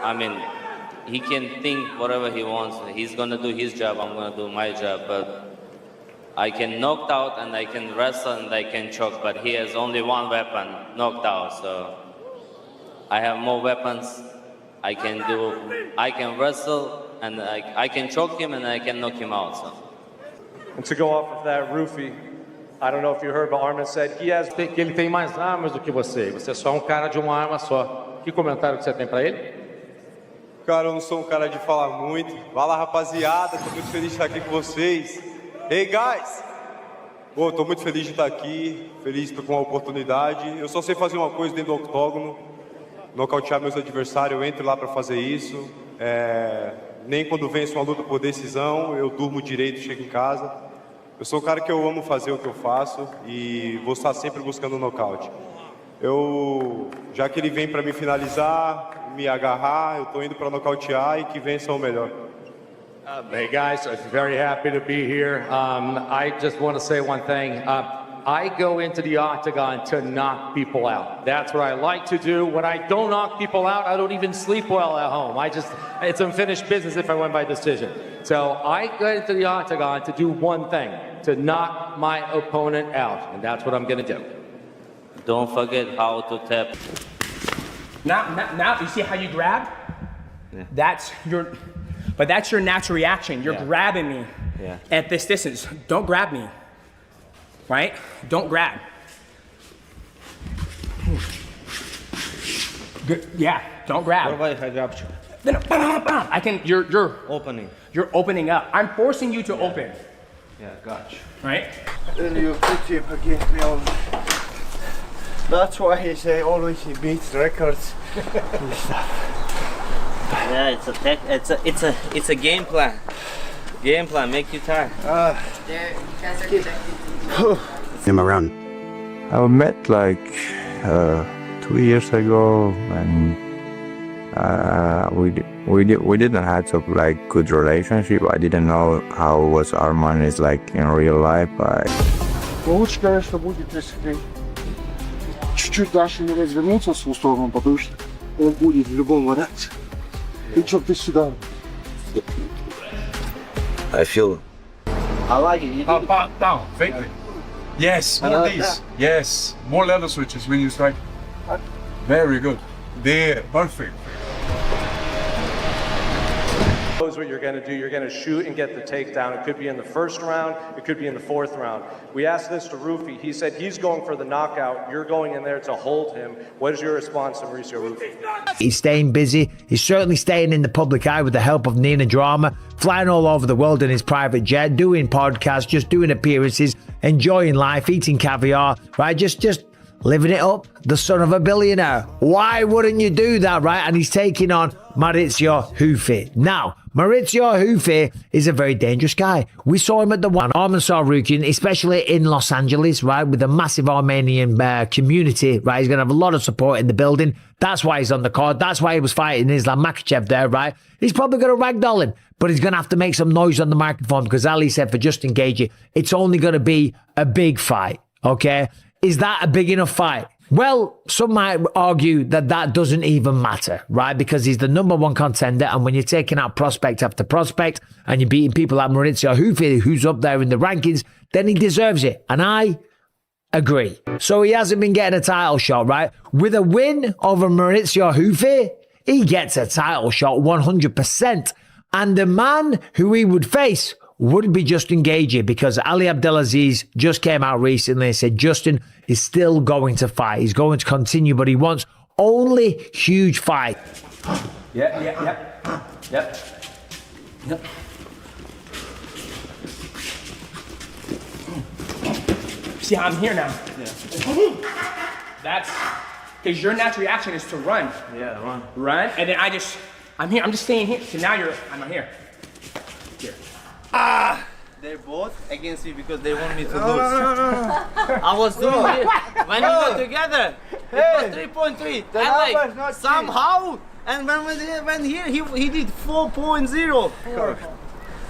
I mean, he can think whatever he wants. He's gonna do his job, I'm gonna do my job, but I can knock out and I can wrestle and I can choke, but he has only one weapon, knocked out, so I have more weapons. I can wrestle and I can choke him and I can knock him out, so. And to go off of that, Ruffy, I don't know if you heard, but Arman said he has... Que ele tem mais armas do que você. Você é só um cara de uma arma só. Que comentário que você tem pra ele? Cara, eu não sou um cara de falar muito. Vai lá, rapaziada, tô muito feliz de estar aqui com vocês. Hey, guys! Pô, tô muito feliz de estar aqui, feliz com a oportunidade. Eu só sei fazer uma coisa dentro do octógono, nocautear meus adversários, eu entro lá pra fazer isso. Nem quando venço uma luta por decisão, eu durmo direito, chego em casa. Eu sou um cara que eu amo fazer o que eu faço e vou estar sempre buscando o nocaute. Já que ele vem para me finalizar, me agarrar, eu tô indo para nocautear e que vença o melhor. Hey guys, I'm very happy to be here. I just want to say one thing. I go into the octagon to knock people out. That's what I like to do. When I don't knock people out, I don't even sleep well at home. It's unfinished business if I win by decision. So I go into the octagon to do one thing, to knock my opponent out. And that's what I'm going to do. Don't forget how to tap. Now, you see how you grab? Yeah. That's your natural reaction. You're grabbing me at this distance. Don't grab me, right? Don't grab. Good. Yeah, don't grab. What about if I grab you? I can. You're Opening. You're opening up. I'm forcing you to open. Yeah, got you. Right? Then you put him against me all. That's why he say always he beats records and stuff. Yeah, it's a game plan. Game plan, make you tired. There, you guys are connected. Him around. I met like 2 years ago, and we didn't have a like good relationship. I didn't know how was Arman is like in real life. Лучше, конечно, будет, если чуть-чуть дальше не развернуться в свою сторону, потому что он будет в любом варианте. И что ты сюда? I feel. I like it. Down, faintly. Yes, more of these. Yes, more leather switches when you strike. Very good. There, perfect. Knows what you're going to do. You're going to shoot and get the takedown. It could be in the first round. It could be in the fourth round. We asked this to Ruffy. He said he's going for the knockout. You're going in there to hold him. What is your response to Mauricio Ruffy? He's staying busy. He's certainly staying in the public eye with the help of Nina Drama, flying all over the world in his private jet, doing podcasts, just doing appearances, enjoying life, eating caviar, right? Just living it up, the son of a billionaire. Why wouldn't you do that, right? And he's taking on Mauricio Ruffy. Now, Mauricio Ruffy is a very dangerous guy. We saw him at the one Arman Tsarukyan, especially in Los Angeles, right, with a massive Armenian community, right? He's going to have a lot of support in the building. That's why he's on the card. That's why he was fighting Islam Makhachev there, right? He's probably going to ragdoll him, but he's going to have to make some noise on the microphone because Ali said for Justin Gaethje, it's only going to be a big fight, okay? Is that a big enough fight? Well, some might argue that that doesn't even matter, right? Because he's the number one contender, and when you're taking out prospect after prospect and you're beating people like Mauricio Ruffy, who's up there in the rankings, then he deserves it. And I agree. So he hasn't been getting a title shot, right? With a win over Mauricio Ruffy, he gets a title shot 100%. And the man who he would face would be Justin Gaethje, because Ali Abdelaziz just came out recently and said Justin is still going to fight. He's going to continue, but he wants only huge fight. Yep. See how I'm here now? Yeah. That's because your natural reaction is to run. Yeah, Run, and then I'm here. I'm just staying here. So now I'm here. Here. They're both against me because they want me to lose. I was doing it when we were together. It was 3.3. And like somehow, and when he did 4.0.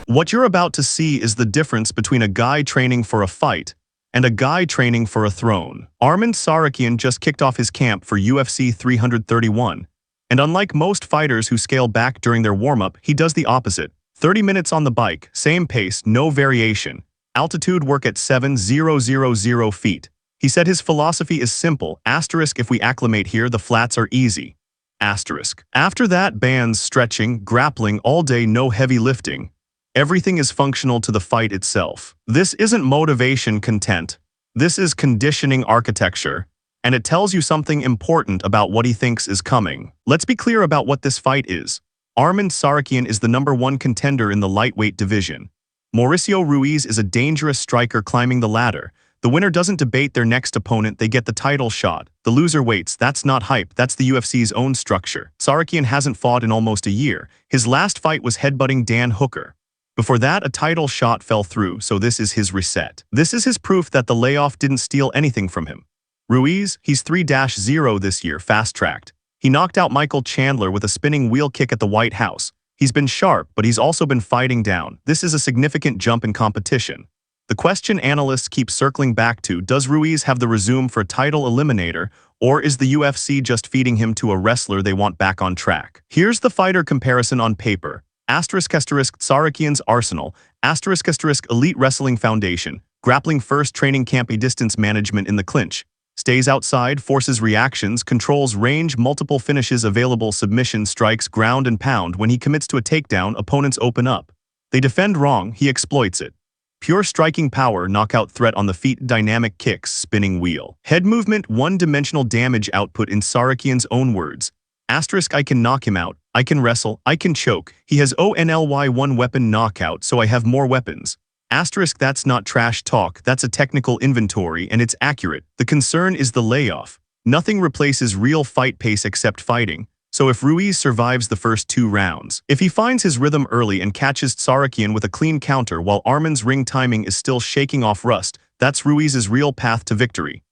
What you're about to see is the difference between a guy training for a fight and a guy training for a throne. Arman Tsarukyan just kicked off his camp for UFC 331. And unlike most fighters who scale back during their warm-up, he does the opposite. 30 minutes on the bike, same pace, no variation. Altitude work at 7,000 feet. He said his philosophy is simple, asterisk if we acclimate here, the flats are easy. Asterisk. After that, bands, stretching, grappling, all day, no heavy lifting. Everything is functional to the fight itself. This isn't motivation content. This is conditioning architecture. And it tells you something important about what he thinks is coming. Let's be clear about what this fight is. Arman Tsarukyan is the #1 contender in the lightweight division. Mauricio Ruiz is a dangerous striker climbing the ladder. The winner doesn't debate their next opponent, they get the title shot. The loser waits, that's not hype, that's the UFC's own structure. Tsarukyan hasn't fought in almost a year. His last fight was headbutting Dan Hooker. Before that, a title shot fell through, so this is his reset. This is his proof that the layoff didn't steal anything from him. Ruiz, he's 3-0 this year, fast-tracked. He knocked out Michael Chandler with a spinning wheel kick at the White House. He's been sharp, but he's also been fighting down. This is a significant jump in competition. The question analysts keep circling back to, does Ruiz have the resume for a title eliminator, or is the UFC just feeding him to a wrestler they want back on track? Here's the fighter comparison on paper. **Tsarukyan's Arsenal, **Elite Wrestling Foundation, grappling first, training camp, a distance management in the clinch. Stays outside, forces reactions, controls range, multiple finishes available, submission, strikes, ground and pound. When he commits to a takedown, opponents open up. They defend wrong, he exploits it. Pure striking power, knockout threat on the feet, dynamic kicks, spinning wheel. Head movement, one-dimensional damage output in Tsarukyan's own words. **I can knock him out, I can wrestle, I can choke. He has only one weapon knockout, so I have more weapons. That's not trash talk, that's a technical inventory and it's accurate. The concern is the layoff. Nothing replaces real fight pace except fighting. So if Ruiz survives the first 2 rounds, if he finds his rhythm early and catches Tsarukyan with a clean counter while Arman's ring timing is still shaking off rust, that's Ruiz's real path to victory.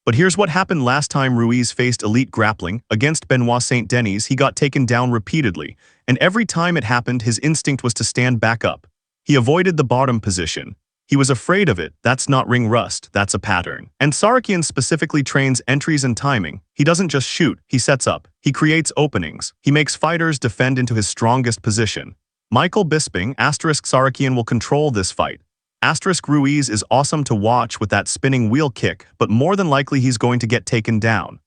But here's what happened last time Ruiz faced elite grappling. Against Benoit Saint Denis, he got taken down repeatedly, and every time it happened, his instinct was to stand back up. He avoided the bottom position. He was afraid of it. That's not ring rust, that's a pattern. And Tsarukyan specifically trains entries and timing. He doesn't just shoot, he sets up. He creates openings. He makes fighters defend into his strongest position. Michael Bisping, Tsarukyan will control this fight. Ruiz is awesome to watch with that spinning wheel kick, but more than likely he's going to get taken down.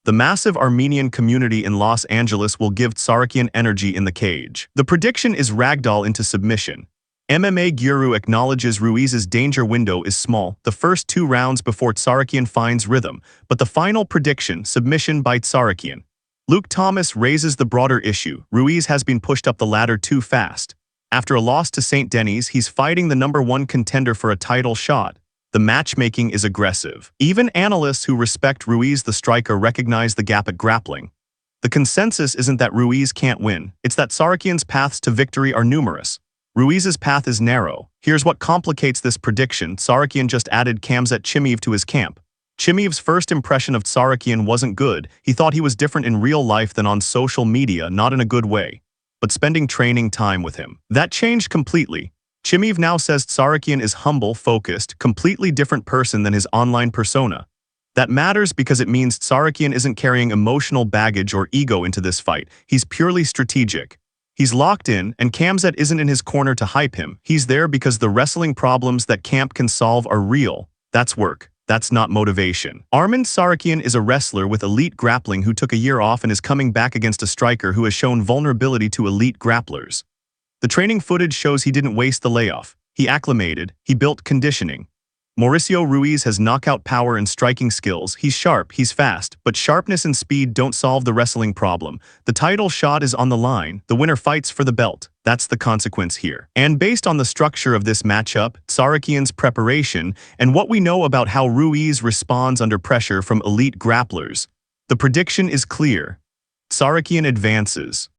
The massive Armenian community in Los Angeles will give Tsarukyan energy in the cage. The prediction is ragdoll into submission. MMA Guru acknowledges Ruiz's danger window is small, the first 2 rounds before Tsarukyan finds rhythm, but the final prediction, submission by Tsarukyan. Luke Thomas raises the broader issue. Ruiz has been pushed up the ladder too fast. After a loss to Saint Denis, he's fighting the #1 contender for a title shot. The matchmaking is aggressive. Even analysts who respect Ruiz the striker recognize the gap at grappling. The consensus isn't that Ruiz can't win, it's that Tsarukyan's paths to victory are numerous. Ruiz's path is narrow. Here's what complicates this prediction. Tsarukyan just added Khamzat Chimaev to his camp. Chimaev's first impression of Tsarukyan wasn't good. He thought he was different in real life than on social media, not in a good way. But spending training time with him, that changed completely. Chimaev now says Tsarukyan is humble, focused, completely different person than his online persona. That matters because it means Tsarukyan isn't carrying emotional baggage or ego into this fight. He's purely strategic. He's locked in, and Khamzat isn't in his corner to hype him. He's there because the wrestling problems that camp can solve are real. That's work. That's not motivation. Arman Tsarukyan is a wrestler with elite grappling who took a year off and is coming back against a striker who has shown vulnerability to elite grapplers. The training footage shows he didn't waste the layoff. He acclimated. He built conditioning. Mauricio Ruiz has knockout power and striking skills. He's sharp, he's fast, but sharpness and speed don't solve the wrestling problem. The title shot is on the line. The winner fights for the belt. That's the consequence here. And based on the structure of this matchup, Tsarukyan's preparation, and what we know about how Ruiz responds under pressure from elite grapplers, the prediction is clear. Tsarukyan advances.